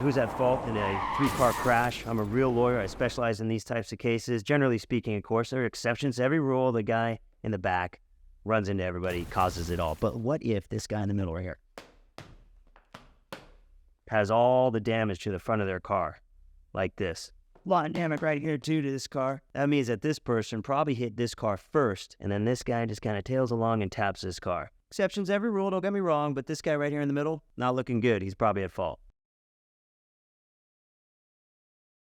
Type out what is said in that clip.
Who's at fault in a 3-car crash? I'm a real lawyer. I specialize in these types of cases. Generally speaking, of course, there are exceptions to every rule. The guy in the back runs into everybody, causes it all. But what if this guy in the middle right here has all the damage to the front of their car, like this? A lot of damage right here, too, to this car. That means that this person probably hit this car first, and then this guy just kind of tails along and taps this car. Exceptions to every rule, don't get me wrong, but this guy right here in the middle, not looking good. He's probably at fault.